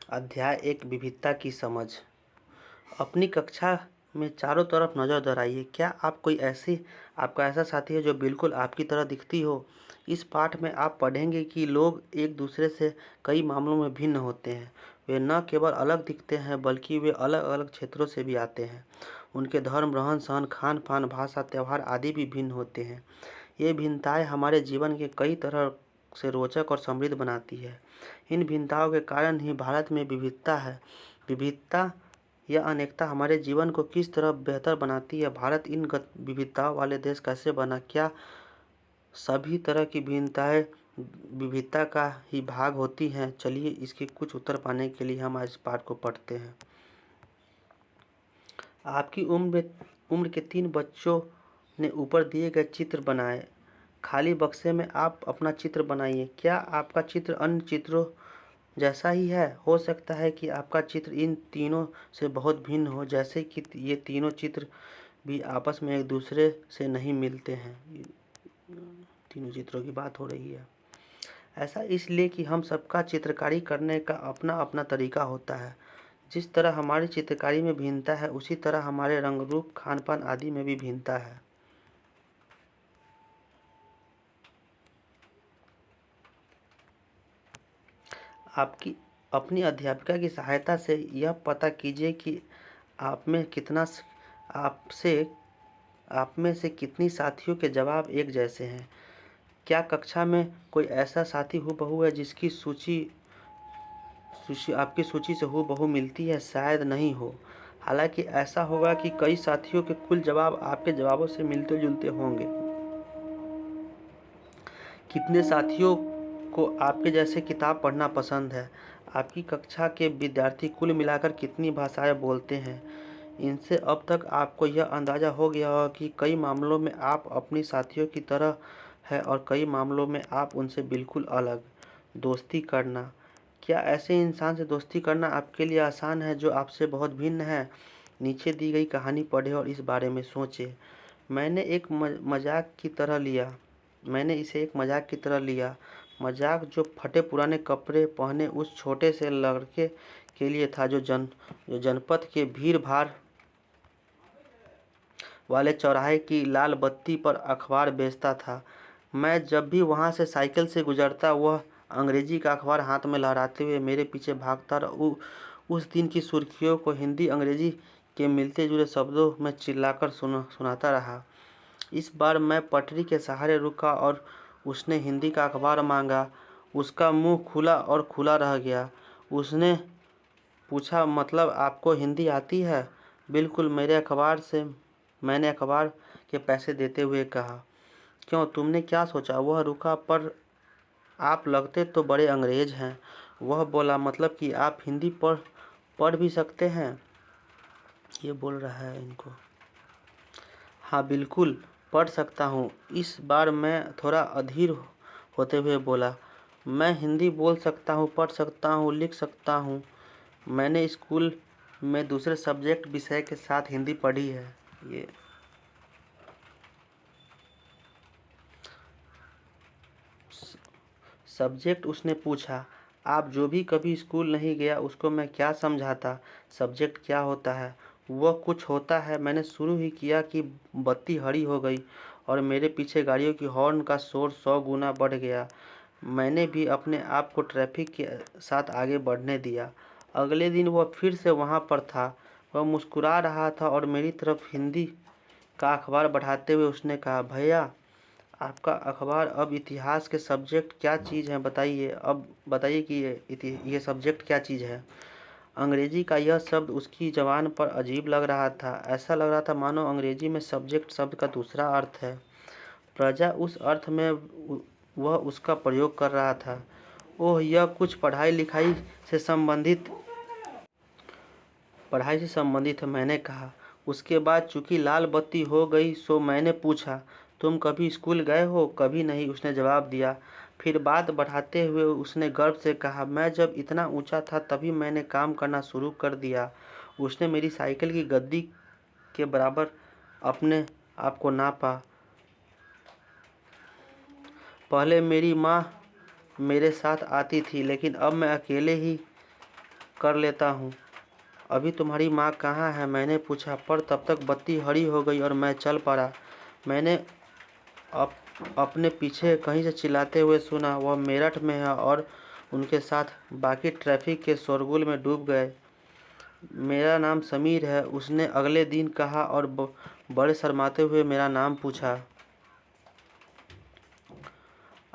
अध्याय एक विविधता की समझ। अपनी कक्षा में चारों तरफ नज़र दौड़ाइए। क्या आपका ऐसा साथी है जो बिल्कुल आपकी तरह दिखती हो? इस पाठ में आप पढ़ेंगे कि लोग एक दूसरे से कई मामलों में भिन्न होते हैं। वे न केवल अलग दिखते हैं बल्कि वे अलग अलग क्षेत्रों से भी आते हैं। उनके धर्म, रहन सहन, खान पान, भाषा, त्यौहार आदि भी भिन्न होते हैं। ये भिन्नताएं हमारे जीवन के कई तरह से रोचक और समृद्ध बनाती है। इन भिन्नताओं के कारण ही भारत में विविधता है। विविधता या अनेकता हमारे जीवन को किस तरह बेहतर बनाती है? भारत इन विविधताओं वाले देश कैसे बना? क्या सभी तरह की भिन्नताएं विविधता का ही भाग होती हैं? चलिए इसके कुछ उत्तर पाने के लिए हम आज इस पाठ को पढ़ते हैं। आपकी उम्र के 3 बच्चों ने ऊपर दिए गए चित्र बनाए। खाली बक्से में आप अपना चित्र बनाइए। क्या आपका चित्र अन्य चित्रों जैसा ही है? हो सकता है कि आपका चित्र इन तीनों से बहुत भिन्न हो, जैसे कि ये तीनों चित्र भी आपस में एक दूसरे से नहीं मिलते हैं। तीनों चित्रों की बात हो रही है। ऐसा इसलिए कि हम सबका चित्रकारी करने का अपना अपना तरीका होता है। जिस तरह हमारी चित्रकारी में भिन्नता है, उसी तरह हमारे रंग रूप, खान पान आदि में भी भिन्नता है। आपकी अपनी अध्यापिका की सहायता से यह पता कीजिए कि आप में से कितनी साथियों के जवाब एक जैसे हैं। क्या कक्षा में कोई ऐसा साथी हूबहू है जिसकी सूची आपकी सूची से हूबहू मिलती है? शायद नहीं हो। हालांकि ऐसा होगा कि कई साथियों के कुल जवाब आपके जवाबों से मिलते जुलते होंगे। कितने साथियों को आपके जैसे किताब पढ़ना पसंद है? आपकी कक्षा के विद्यार्थी कुल मिलाकर कितनी भाषाएं बोलते हैं? इनसे अब तक आपको यह अंदाज़ा हो गया होगा कि कई मामलों में आप अपनी साथियों की तरह हैं और कई मामलों में आप उनसे बिल्कुल अलग। दोस्ती करना। क्या ऐसे इंसान से दोस्ती करना आपके लिए आसान है जो आपसे बहुत भिन्न है? नीचे दी गई कहानी पढ़ें और इस बारे में सोचें। मैंने इसे एक मजाक की तरह लिया। मजाक जो फटे पुराने कपड़े पहने उस छोटे से लड़के के लिए था जो जनपद के भीड़ भाड़ वाले चौराहे की लाल बत्ती पर अखबार बेचता था। मैं जब भी वहां से साइकिल से गुजरता, वह अंग्रेजी का अखबार हाथ में लहराते हुए मेरे पीछे भागता और उस दिन की सुर्खियों को हिंदी अंग्रेजी के मिलते जुले शब्दों में चिल्लाकर सुनाता रहा। इस बार मैं पटरी के सहारे रुका और उसने हिंदी का अखबार मांगा। उसका मुंह खुला और खुला रह गया। उसने पूछा, मतलब आपको हिंदी आती है? बिल्कुल, मैंने अखबार के पैसे देते हुए कहा। क्यों, तुमने क्या सोचा? वह रुका, पर आप लगते तो बड़े अंग्रेज हैं। वह बोला, मतलब कि आप हिंदी पढ़ भी सकते हैं? ये बोल रहा है इनको। हाँ बिल्कुल, पढ़ सकता हूँ। इस बार मैं थोड़ा अधीर होते हुए बोला, मैं हिंदी बोल सकता हूँ, पढ़ सकता हूँ, लिख सकता हूँ। मैंने स्कूल में दूसरे सब्जेक्ट विषय के साथ हिंदी पढ़ी है। ये सब्जेक्ट उसने पूछा। आप जो भी कभी स्कूल नहीं गया उसको मैं क्या समझाता? सब्जेक्ट क्या होता है? वह कुछ होता है। मैंने शुरू ही किया कि बत्ती हरी हो गई और मेरे पीछे गाड़ियों की हॉर्न का शोर 100 गुना बढ़ गया। मैंने भी अपने आप को ट्रैफिक के साथ आगे बढ़ने दिया। अगले दिन वह फिर से वहाँ पर था। वह मुस्कुरा रहा था और मेरी तरफ हिंदी का अखबार बढ़ाते हुए उसने कहा, भैया आपका अखबार अब इतिहास के सब्जेक्ट क्या चीज़ है बताइए। अब बताइए कि ये सब्जेक्ट क्या चीज़ है। अंग्रेजी का यह शब्द उसकी ज़बान पर अजीब लग रहा था। ऐसा लग रहा था मानो अंग्रेजी में सब्जेक्ट शब्द का दूसरा अर्थ है। प्रजा उस अर्थ में वह उसका प्रयोग कर रहा था। ओह, यह कुछ पढ़ाई से संबंधित है, मैंने कहा। उसके बाद चूंकि लाल बत्ती हो गई सो मैंने पूछा, तुम कभी स्कूल गए हो? कभी नहीं, उसने जवाब दिया। फिर बात बढ़ाते हुए उसने गर्व से कहा, मैं जब इतना ऊंचा था तभी मैंने काम करना शुरू कर दिया। उसने मेरी साइकिल की गद्दी के बराबर अपने आप को नापा। पहले मेरी माँ मेरे साथ आती थी, लेकिन अब मैं अकेले ही कर लेता हूँ। अभी तुम्हारी माँ कहाँ है? मैंने पूछा, पर तब तक बत्ती हरी हो गई और मैं चल पड़ा। मैंने अपने पीछे कहीं से चिल्लाते हुए सुना, वह मेरठ में है, और उनके साथ बाकी ट्रैफिक के शोरगुल में डूब गए। मेरा नाम समीर है, उसने अगले दिन कहा और बड़े शर्माते हुए मेरा नाम पूछा।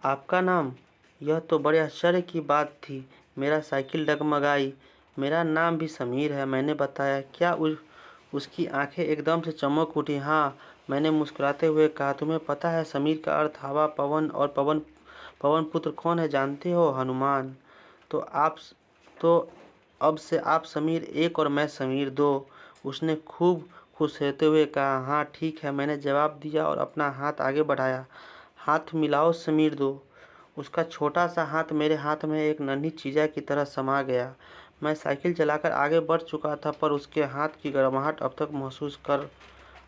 आपका नाम? यह तो बड़े आश्चर्य की बात थी। मेरा साइकिल डगमगाई। मेरा नाम भी समीर है, मैंने बताया। क्या उसकी आंखें एकदम से चमक उठी। हाँ, मैंने मुस्कुराते हुए कहा। तुम्हें पता है समीर का अर्थ हवा, पवन, और पवन पुत्र कौन है जानते हो? हनुमान। तो अब से आप समीर एक और मैं समीर दो। उसने खूब खुश होते हुए कहा। हाँ ठीक है, मैंने जवाब दिया और अपना हाथ आगे बढ़ाया। हाथ मिलाओ समीर दो। उसका छोटा सा हाथ मेरे हाथ में एक नन्ही चीज़ा की तरह समा गया। मैं साइकिल चलाकर आगे बढ़ चुका था, पर उसके हाथ की गर्माहट अब तक महसूस कर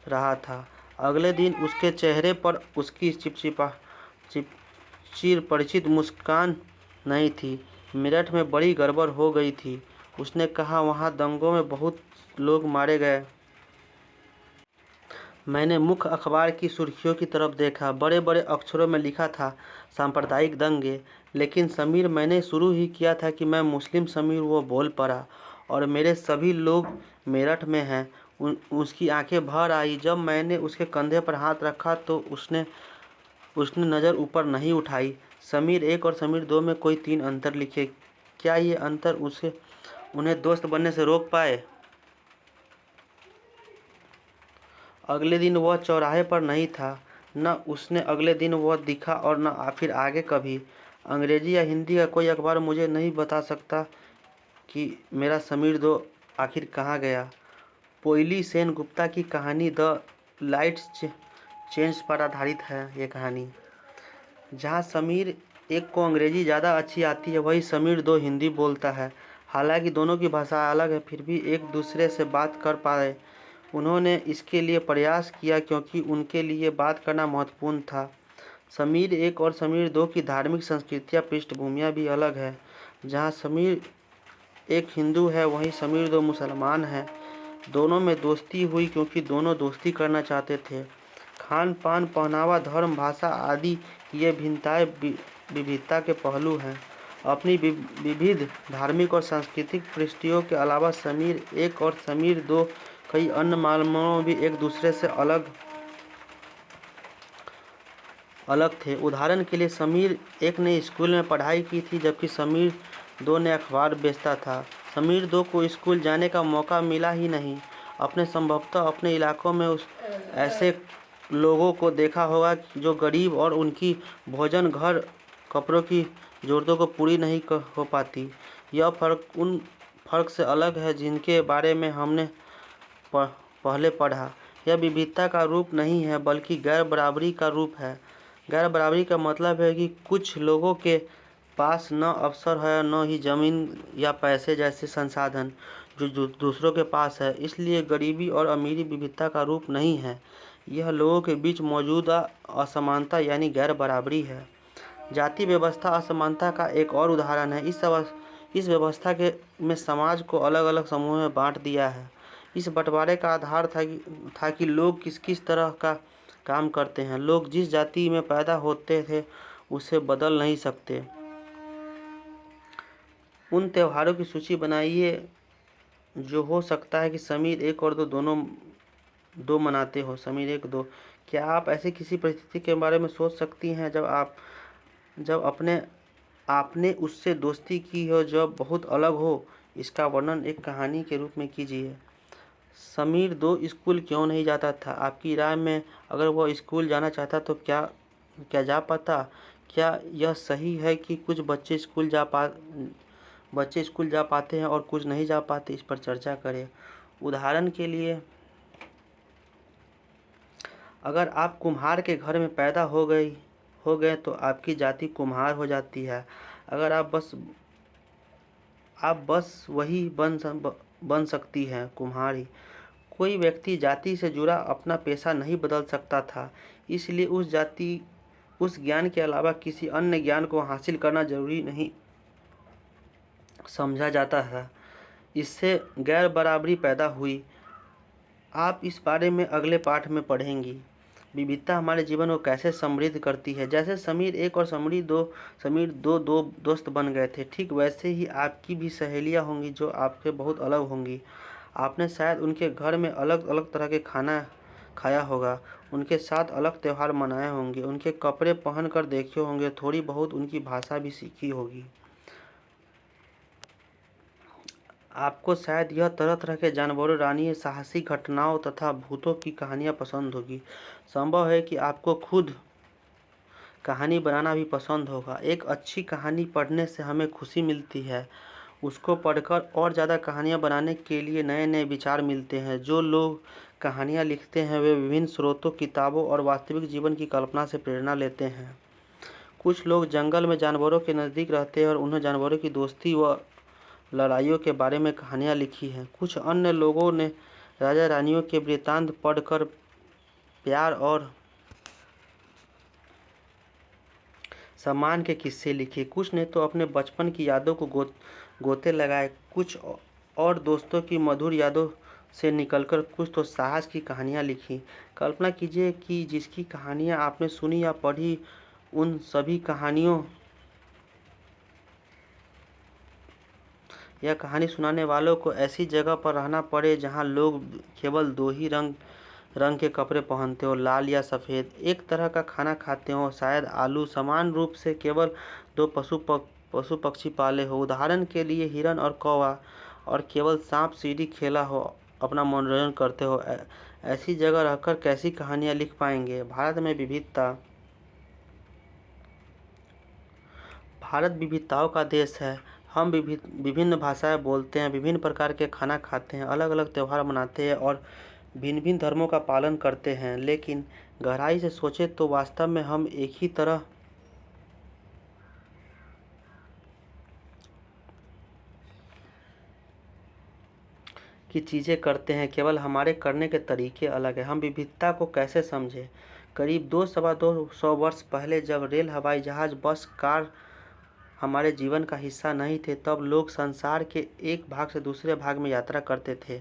रहा था। अगले दिन उसके चेहरे पर उसकी चिर परिचित मुस्कान नहीं थी। मेरठ में बड़ी गड़बड़ हो गई थी, उसने कहा। वहाँ दंगों में बहुत लोग मारे गए। मैंने मुख्य अखबार की सुर्खियों की तरफ देखा। बड़े बड़े अक्षरों में लिखा था, सांप्रदायिक दंगे। लेकिन समीर, मैंने शुरू ही किया था कि मैं मुस्लिम समीर, वो बोल पड़ा। और मेरे सभी लोग मेरठ में हैं। उसकी आंखें भर आई। जब मैंने उसके कंधे पर हाथ रखा तो उसने नज़र ऊपर नहीं उठाई। समीर एक और समीर दो में कोई 3 अंतर लिखे। क्या ये अंतर उन्हें दोस्त बनने से रोक पाए? अगले दिन वह चौराहे पर नहीं था। न उसने अगले दिन वह दिखा, और न फिर आगे कभी। अंग्रेजी या हिंदी का कोई अखबार मुझे नहीं बता सकता कि मेरा समीर दो आखिर कहाँ गया। पोइली सेन गुप्ता की कहानी द लाइट्स चेंज पर आधारित है ये कहानी। जहाँ समीर एक को अंग्रेजी ज़्यादा अच्छी आती है, वही समीर दो हिंदी बोलता है। हालांकि दोनों की भाषा अलग है, फिर भी एक दूसरे से बात कर पाए। उन्होंने इसके लिए प्रयास किया क्योंकि उनके लिए बात करना महत्वपूर्ण था। समीर एक और समीर दो की धार्मिक संस्कृतियाँ पृष्ठभूमियाँ भी अलग है। जहाँ समीर एक हिंदू है, वहीं समीर दो मुसलमान हैं। दोनों में दोस्ती हुई क्योंकि दोनों दोस्ती करना चाहते थे। खान पान, पहनावा, धर्म, भाषा आदि ये भिन्नताएं विविधता के पहलू हैं। अपनी विविध धार्मिक और सांस्कृतिक पृष्ठभूमि के अलावा समीर एक और समीर दो कई अन्य मामलों में भी एक दूसरे से अलग थे। उदाहरण के लिए समीर एक ने स्कूल में पढ़ाई की थी, जबकि समीर दो ने अखबार बेचता था। समीर दो को स्कूल जाने का मौका मिला ही नहीं। संभवतः अपने इलाकों में ऐसे लोगों को देखा होगा जो गरीब और उनकी भोजन, घर, कपड़ों की ज़रूरतों को पूरी नहीं हो पाती। यह फ़र्क उन फ़र्क से अलग है जिनके बारे में हमने पहले पढ़ा। यह विविधता का रूप नहीं है, बल्कि गैर बराबरी का रूप है। गैर बराबरी का मतलब है कि कुछ लोगों के पास न अवसर है, न ही ज़मीन या पैसे जैसे संसाधन जो दूसरों के पास है। इसलिए गरीबी और अमीरी विविधता का रूप नहीं है, यह लोगों के बीच मौजूदा असमानता यानी गैर बराबरी है। जाति व्यवस्था असमानता का एक और उदाहरण है। इस व्यवस्था में समाज को अलग अलग समूहों में बांट दिया है। इस बंटवारे का आधार था कि लोग किस किस तरह का काम करते हैं। लोग जिस जाति में पैदा होते थे उसे बदल नहीं सकते। उन त्योहारों की सूची बनाइए जो हो सकता है कि समीर एक और दो मनाते हो। समीर एक दो। क्या आप ऐसी किसी परिस्थिति के बारे में सोच सकती हैं जब आपने उससे दोस्ती की हो जो बहुत अलग हो? इसका वर्णन एक कहानी के रूप में कीजिए। समीर दो स्कूल क्यों नहीं जाता था? आपकी राय में अगर वह स्कूल जाना चाहता तो क्या जा पाता? क्या यह सही है कि कुछ बच्चे स्कूल जा पाते हैं और कुछ नहीं जा पाते? इस पर चर्चा करें। उदाहरण के लिए, अगर आप कुम्हार के घर में पैदा हो गए तो आपकी जाति कुम्हार हो जाती है। अगर आप बस वही बन सकती है, कुम्हार ही। कोई व्यक्ति जाति से जुड़ा अपना पेशा नहीं बदल सकता था, इसलिए उस ज्ञान के अलावा किसी अन्य ज्ञान को हासिल करना जरूरी नहीं समझा जाता है। इससे गैर बराबरी पैदा हुई। आप इस बारे में अगले पाठ में पढ़ेंगी। विविधता हमारे जीवन को कैसे समृद्ध करती है। जैसे समीर एक और समीर दो दोस्त बन गए थे, ठीक वैसे ही आपकी भी सहेलियां होंगी जो आपसे बहुत अलग होंगी। आपने शायद उनके घर में अलग अलग तरह के खाना खाया होगा, उनके साथ अलग त्यौहार मनाए होंगे, उनके कपड़े पहन कर देखे होंगे, थोड़ी बहुत उनकी भाषा भी सीखी होगी। आपको शायद यह तरह तरह के जानवरों, रानी, साहसी घटनाओं तथा भूतों की कहानियाँ पसंद होगी। संभव है कि आपको खुद कहानी बनाना भी पसंद होगा। एक अच्छी कहानी पढ़ने से हमें खुशी मिलती है। उसको पढ़कर और ज़्यादा कहानियाँ बनाने के लिए नए नए विचार मिलते हैं। जो लोग कहानियाँ लिखते हैं वे विभिन्न स्रोतों, किताबों और वास्तविक जीवन की कल्पना से प्रेरणा लेते हैं। कुछ लोग जंगल में जानवरों के नज़दीक रहते हैं और उन्हें जानवरों की दोस्ती व लड़ाइयों के बारे में कहानियाँ लिखी हैं। कुछ अन्य लोगों ने राजा रानियों के वृत्तांत पढ़कर प्यार और सम्मान के किस्से लिखे। कुछ ने तो अपने बचपन की यादों को गोते लगाए। कुछ और दोस्तों की मधुर यादों से निकलकर कुछ तो साहस की कहानियाँ लिखी। कल्पना कीजिए कि जिसकी कहानियाँ आपने सुनी या पढ़ी, उन सभी कहानियों यह कहानी सुनाने वालों को ऐसी जगह पर रहना पड़े जहां लोग केवल दो ही रंग के कपड़े पहनते हो, लाल या सफ़ेद, एक तरह का खाना खाते हो, शायद आलू, समान रूप से केवल दो पशु पक्षी पाले हो, उदाहरण के लिए हिरन और कौवा, और केवल सांप सीढ़ी खेला हो, अपना मनोरंजन करते हो। ऐसी जगह रहकर कैसी कहानियाँ लिख पाएंगे। भारत विविधताओं का देश है। हम विभिन्न भाषाएं बोलते हैं, विभिन्न प्रकार के खाना खाते हैं, अलग अलग त्यौहार मनाते हैं और भिन्न भिन्न धर्मों का पालन करते हैं। लेकिन गहराई से सोचें तो वास्तव में हम एक ही तरह की चीज़ें करते हैं, केवल हमारे करने के तरीके अलग हैं। हम विविधता को कैसे समझें। करीब 200-225 वर्ष पहले जब रेल, हवाई जहाज़, बस, कार हमारे जीवन का हिस्सा नहीं थे, तब लोग संसार के एक भाग से दूसरे भाग में यात्रा करते थे।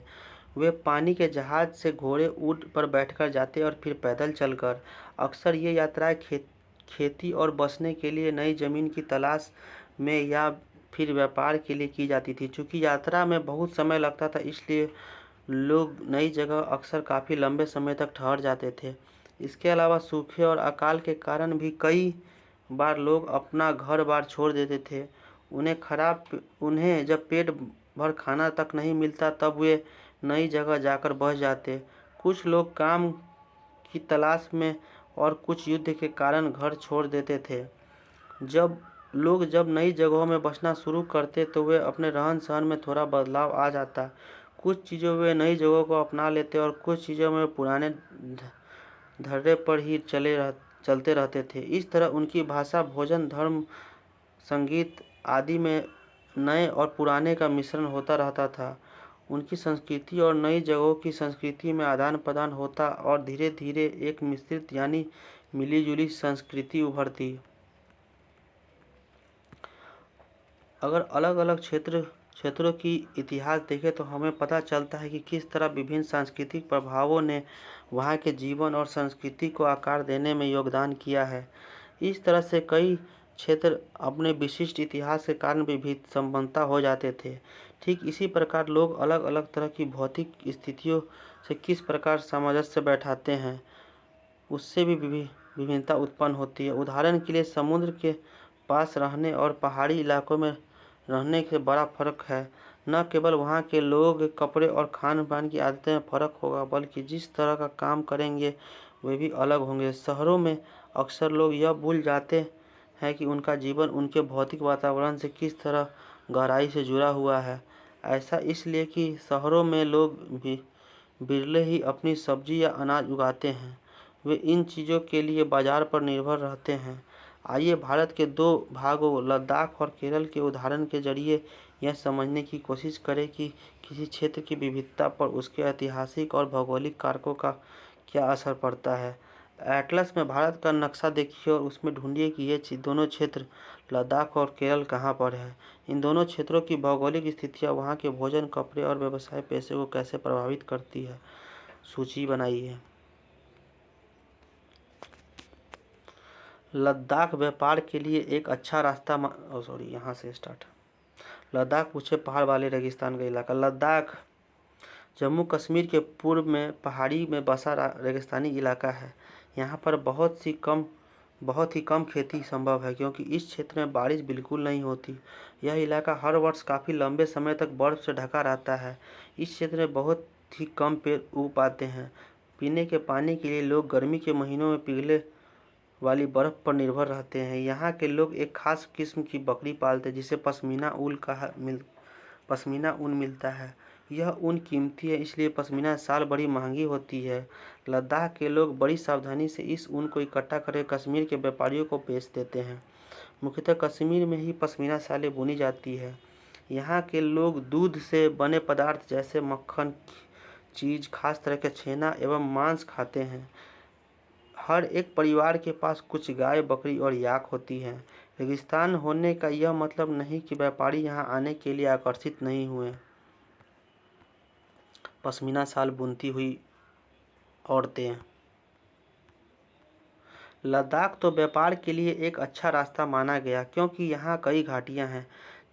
वे पानी के जहाज से, घोड़े, ऊँट पर बैठकर जाते और फिर पैदल चलकर। अक्सर ये यात्राएं खेती और बसने के लिए नई ज़मीन की तलाश में या फिर व्यापार के लिए की जाती थी। चूँकि यात्रा में बहुत समय लगता था, इसलिए लोग नई जगह अक्सर काफ़ी लंबे समय तक ठहर जाते थे। इसके अलावा सूखे और अकाल के कारण भी कई बार लोग अपना घर बार छोड़ देते थे। उन्हें जब पेट भर खाना तक नहीं मिलता, तब वे नई जगह जाकर बस जाते। कुछ लोग काम की तलाश में और कुछ युद्ध के कारण घर छोड़ देते थे। जब नई जगहों में बसना शुरू करते तो वे अपने रहन सहन में थोड़ा बदलाव आ जाता। कुछ चीज़ों वे नई जगहों को अपना लेते और कुछ चीज़ों में पुराने धर्रे पर ही चलते रहते थे। इस तरह उनकी भाषा, भोजन, धर्म, संगीत आदि में नए और पुराने का मिश्रण होता रहता था। उनकी संस्कृति और नई जगहों की संस्कृति में आदान प्रदान होता और धीरे धीरे एक मिश्रित यानी मिली जुली संस्कृति उभरती। अगर अलग अलग क्षेत्रों की इतिहास देखें तो हमें पता चलता है कि किस तरह विभिन्न सांस्कृतिक प्रभावों ने वहाँ के जीवन और संस्कृति को आकार देने में योगदान किया है। इस तरह से कई क्षेत्र अपने विशिष्ट इतिहास के कारण विभिन्न संबंधता हो जाते थे। ठीक इसी प्रकार लोग अलग अलग तरह की भौतिक स्थितियों से किस प्रकार सामंजस्य बैठाते हैं, उससे भी विभिन्नता उत्पन्न होती है। उदाहरण के लिए समुद्र के पास रहने और पहाड़ी इलाकों में रहने से बड़ा फर्क है। न केवल वहाँ के लोग, कपड़े और खान पान की आदतें में फ़र्क होगा, बल्कि जिस तरह का काम करेंगे वे भी अलग होंगे। शहरों में अक्सर लोग यह भूल जाते हैं कि उनका जीवन उनके भौतिक वातावरण से किस तरह गहराई से जुड़ा हुआ है। ऐसा इसलिए कि शहरों में लोग बिरले ही अपनी सब्जी या अनाज उगाते हैं। वे इन चीज़ों के लिए बाजार पर निर्भर रहते हैं। आइए भारत के दो भागों, लद्दाख और केरल के उदाहरण के जरिए यह समझने की कोशिश करें कि किसी क्षेत्र की विविधता पर उसके ऐतिहासिक और भौगोलिक कारकों का क्या असर पड़ता है। एटलस में भारत का नक्शा देखिए और उसमें ढूंढिए कि ये दोनों क्षेत्र लद्दाख और केरल कहाँ पर है। इन दोनों क्षेत्रों की भौगोलिक स्थितियाँ वहाँ के भोजन, कपड़े और व्यवसाय पेशे को कैसे प्रभावित करती है। सूची बनाइए। लद्दाख व्यापार के लिए एक अच्छा रास्ता यहाँ से स्टार्ट। लद्दाख पूछे पहाड़ वाले रेगिस्तान का इलाका। लद्दाख जम्मू कश्मीर के पूर्व में पहाड़ी में बसा रेगिस्तानी इलाका है। यहाँ पर बहुत ही कम खेती संभव है क्योंकि इस क्षेत्र में बारिश बिल्कुल नहीं होती। यह इलाका हर वर्ष काफ़ी लंबे समय तक बर्फ से ढका रहता है। इस क्षेत्र में बहुत ही कम पेड़ उग पाते हैं। पीने के पानी के लिए लोग गर्मी के महीनों में पिघले वाली बर्फ पर निर्भर रहते हैं। यहाँ के लोग एक खास किस्म की बकरी पालते हैं जिसे पश्मीना ऊन मिलता है। यह ऊन कीमती है, इसलिए पश्मीना साल बड़ी महंगी होती है। लद्दाख के लोग बड़ी सावधानी से इस ऊन को इकट्ठा करके कश्मीर के व्यापारियों को बेच देते हैं। मुख्यतः कश्मीर में ही पश्मीना शालें बुनी जाती है। यहाँ के लोग दूध से बने पदार्थ जैसे मक्खन, चीज़, खास तरह के छेना एवं मांस खाते हैं। हर एक परिवार के पास कुछ गाय, बकरी और याक होती हैं। रेगिस्तान होने का यह मतलब नहीं कि व्यापारी यहाँ आने के लिए आकर्षित नहीं हुए। पश्मीना शाल बुनती हुई औरतें। लद्दाख तो व्यापार के लिए एक अच्छा रास्ता माना गया क्योंकि यहाँ कई घाटियाँ हैं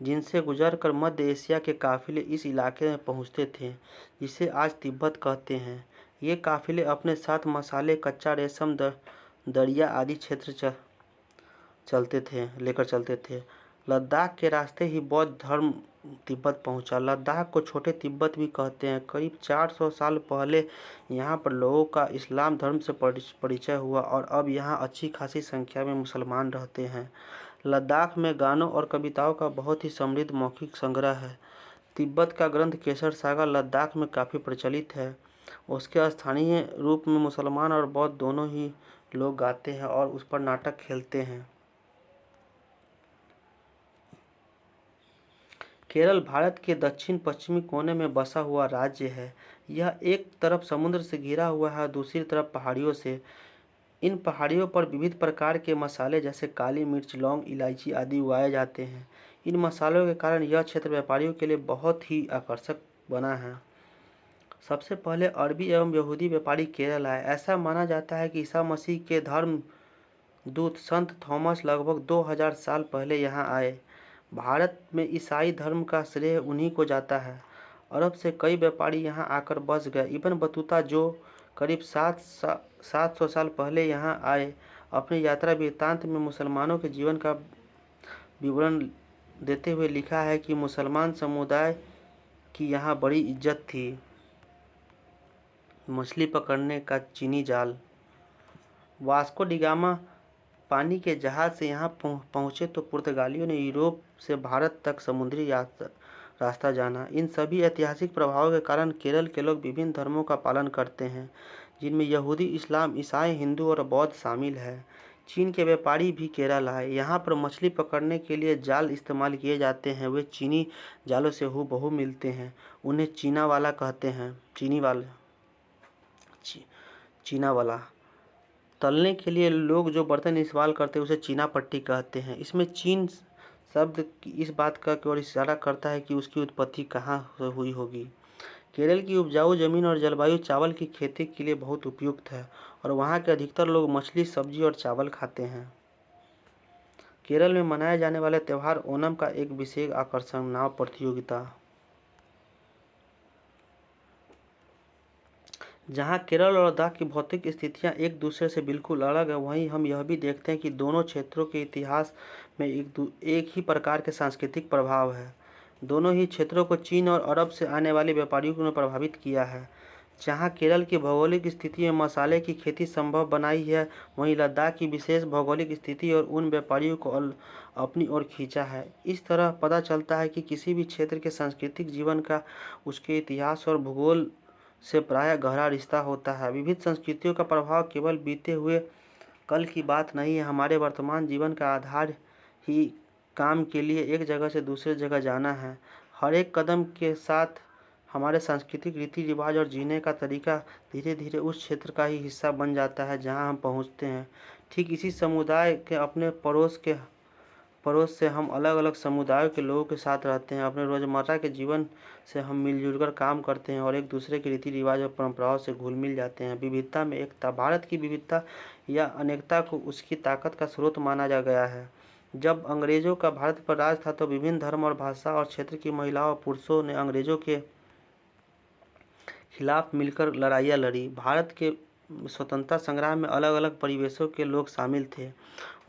जिनसे गुजरकर मध्य एशिया के काफिले इस इलाके में पहुँचते थे, जिसे आज तिब्बत कहते हैं। ये काफिले अपने साथ मसाले, कच्चा रेशम, दरिया आदि क्षेत्र लेकर चलते थे। लद्दाख के रास्ते ही बौद्ध धर्म तिब्बत पहुंचा। लद्दाख को छोटे तिब्बत भी कहते हैं। करीब 400 साल पहले यहाँ पर लोगों का इस्लाम धर्म से परिचय हुआ और अब यहाँ अच्छी खासी संख्या में मुसलमान रहते हैं। लद्दाख में गानों और कविताओं का बहुत ही समृद्ध मौखिक संग्रह है। तिब्बत का ग्रंथ केसर सागर लद्दाख में काफ़ी प्रचलित है। उसके स्थानीय रूप में मुसलमान और बौद्ध दोनों ही लोग गाते हैं और उस पर नाटक खेलते हैं। केरल भारत के दक्षिण पश्चिमी कोने में बसा हुआ राज्य है। यह एक तरफ समुद्र से घिरा हुआ है, दूसरी तरफ पहाड़ियों से। इन पहाड़ियों पर विविध प्रकार के मसाले जैसे काली मिर्च, लौंग, इलायची आदि उगाए जाते हैं। इन मसालों के कारण यह क्षेत्र व्यापारियों के लिए बहुत ही आकर्षक बना है। सबसे पहले अरबी एवं यहूदी व्यापारी केरल आए। ऐसा माना जाता है कि ईसा मसीह के धर्म दूत संत थॉमस लगभग 2000 साल पहले यहाँ आए। भारत में ईसाई धर्म का श्रेय उन्हीं को जाता है। अरब से कई व्यापारी यहाँ आकर बस गए। इब्न बतूता, जो करीब 700 साल पहले यहाँ आए, अपनी यात्रा वृत्तांत में मुसलमानों के जीवन का विवरण देते हुए लिखा है कि मुसलमान समुदाय की यहाँ बड़ी इज्जत थी। मछली पकड़ने का चीनी जाल। वास्को डी गामा पानी के जहाज से यहाँ पहुँचे तो पुर्तगालियों ने यूरोप से भारत तक समुद्री रास्ता जाना। इन सभी ऐतिहासिक प्रभावों के कारण केरल के लोग विभिन्न धर्मों का पालन करते हैं, जिनमें यहूदी, इस्लाम, ईसाई, हिंदू और बौद्ध शामिल है। चीन के व्यापारी भी केरल आए। यहाँ पर मछली पकड़ने के लिए जाल इस्तेमाल किए जाते हैं। वे चीनी जालों से हूबहू मिलते हैं। उन्हें चीना वाला कहते हैं। चीना वाला। तलने के लिए लोग जो बर्तन इस्तेमाल करते हैं उसे चीना पट्टी कहते हैं। इसमें चीन शब्द इस बात का की ओर इशारा करता है कि उसकी उत्पत्ति कहाँ से हुई होगी। केरल की उपजाऊ जमीन और जलवायु चावल की खेती के लिए बहुत उपयुक्त है और वहाँ के अधिकतर लोग मछली, सब्जी और चावल खाते हैं। केरल में मनाए जाने वाले त्यौहार ओणम का एक विशेष आकर्षण नाव प्रतियोगिता। जहाँ केरल और लद्दाख की भौतिक स्थितियाँ एक दूसरे से बिल्कुल अलग है, वहीं हम यह भी देखते हैं कि दोनों क्षेत्रों के इतिहास में एक ही प्रकार के सांस्कृतिक प्रभाव है। दोनों ही क्षेत्रों को चीन और अरब से आने वाले व्यापारियों ने प्रभावित किया है। जहाँ केरल की भौगोलिक स्थिति में मसाले की खेती संभव बनाई है, वहीं लद्दाख की विशेष भौगोलिक स्थिति और उन व्यापारियों को अपनी ओर खींचा है। इस तरह पता चलता है कि किसी भी क्षेत्र के सांस्कृतिक जीवन का उसके इतिहास और भूगोल से प्रायः गहरा रिश्ता होता है। विविध संस्कृतियों का प्रभाव केवल बीते हुए कल की बात नहीं है, हमारे वर्तमान जीवन का आधार ही काम के लिए एक जगह से दूसरे जगह जाना है। हर एक कदम के साथ हमारे सांस्कृतिक रीति रिवाज और जीने का तरीका धीरे धीरे उस क्षेत्र का ही हिस्सा बन जाता है जहाँ हम पहुँचते हैं। ठीक इसी समुदाय के अपने पड़ोस से हम अलग अलग समुदायों के लोगों के साथ रहते हैं। अपने रोज़मर्रा के जीवन से हम मिलजुल कर काम करते हैं और एक दूसरे के रीति रिवाज और परंपराओं से घुल मिल जाते हैं। विविधता में एकता। भारत की विविधता या अनेकता को उसकी ताकत का स्रोत माना जा गया है। जब अंग्रेजों का भारत पर राज था तो विभिन्न धर्म और भाषा और क्षेत्र की महिलाओं और पुरुषों ने अंग्रेजों के खिलाफ मिलकर लड़ाइयाँ लड़ी। भारत के स्वतंत्रता संग्राम में अलग अलग परिवेशों के लोग शामिल थे।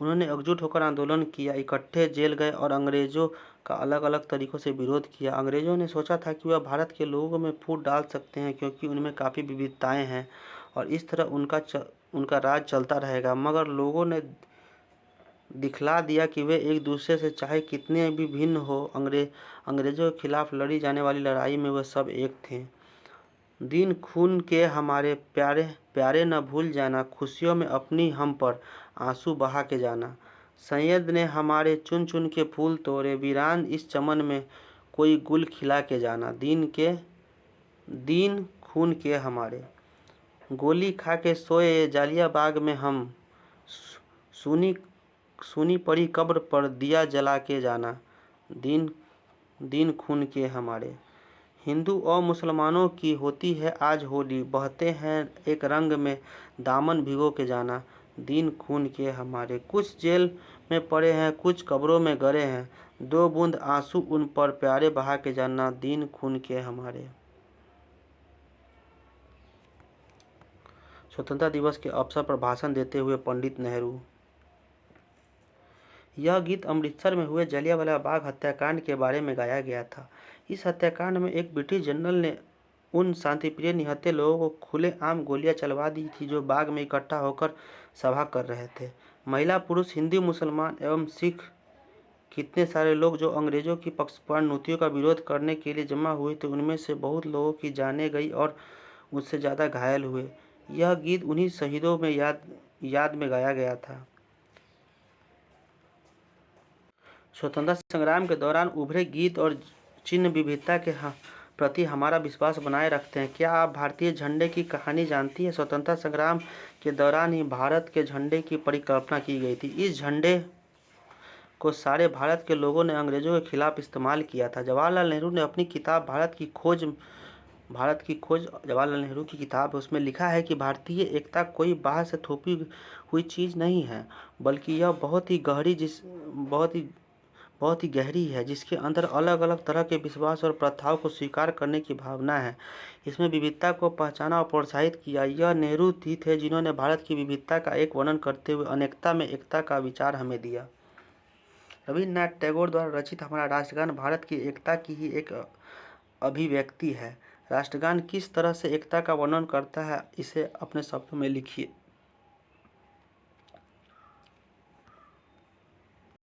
उन्होंने एकजुट होकर आंदोलन किया, इकट्ठे जेल गए और अंग्रेजों का अलग अलग तरीकों से विरोध किया। अंग्रेजों ने सोचा था कि वह भारत के लोगों में फूट डाल सकते हैं क्योंकि उनमें काफ़ी विविधताएं हैं और इस तरह उनका राज चलता रहेगा। मगर लोगों ने दिखला दिया कि वे एक दूसरे से चाहे कितने भी भिन्न हो, अंग्रेजों के खिलाफ लड़ी जाने वाली लड़ाई में वह सब एक थे। दिन खून के हमारे प्यारे प्यारे न भूल जाना, खुशियों में अपनी हम पर आंसू बहा के जाना। सैयद ने हमारे चुन चुन के फूल तोड़े, वीरान इस चमन में कोई गुल खिला के जाना। दिन खून के हमारे, गोली खा के सोए जालिया बाग में हम, सुनी पड़ी कब्र पर दिया जला के जाना। दिन खून के हमारे। हिंदू और मुसलमानों की होती है आज होली, बहते हैं एक रंग में दामन भिगो के जाना। दिन खून के हमारे। कुछ जेल में पड़े हैं, कुछ कब्रों में गड़े हैं, दो बूंद आंसू उन पर प्यारे बहा के जाना। दिन खून के हमारे। स्वतंत्रता दिवस के अवसर पर भाषण देते हुए पंडित नेहरू। यह गीत अमृतसर में हुए जलियांवाला बाग हत्याकांड के बारे में गाया गया था। इस हत्याकांड में एक ब्रिटिश जनरल ने उन शांतिप्रिय निहत्थे लोगों को खुलेआम गोलियां चलवा दी थी जो बाग में इकट्ठा होकर सभा कर रहे थे। महिला, पुरुष, हिंदू, मुसलमान एवं सिख, कितने सारे लोग जो अंग्रेजों की पक्षपात नीतियों का विरोध करने के लिए जमा हुए थे, उनमें से बहुत लोगों की जानें गई और उससे ज़्यादा घायल हुए। यह गीत उन्हीं शहीदों में याद में गाया गया था। स्वतंत्रता संग्राम के दौरान उभरे गीत और चिन्ह विविधता के प्रति हमारा विश्वास बनाए रखते हैं। क्या आप भारतीय झंडे की कहानी जानती है? स्वतंत्रता संग्राम के दौरान ही भारत के झंडे की परिकल्पना की गई थी। इस झंडे को सारे भारत के लोगों ने अंग्रेजों के खिलाफ इस्तेमाल किया था। जवाहरलाल नेहरू ने अपनी किताब भारत की खोज जवाहरलाल नेहरू की किताब है, उसमें लिखा है कि भारतीय एकता कोई बाहर से थोपी हुई चीज़ नहीं है, बल्कि यह बहुत ही गहरी है, जिसके अंदर अलग अलग तरह के विश्वास और प्रथाओं को स्वीकार करने की भावना है। इसमें विविधता को पहचाना और प्रोत्साहित किया। यह नेहरू ही थे जिन्होंने भारत की विविधता का एक वर्णन करते हुए अनेकता में एकता का विचार हमें दिया। रविन्द्रनाथ टैगोर द्वारा रचित हमारा राष्ट्रगान भारत की एकता की ही एक अभिव्यक्ति है। राष्ट्रगान किस तरह से एकता का वर्णन करता है, इसे अपने शब्दों में लिखिए।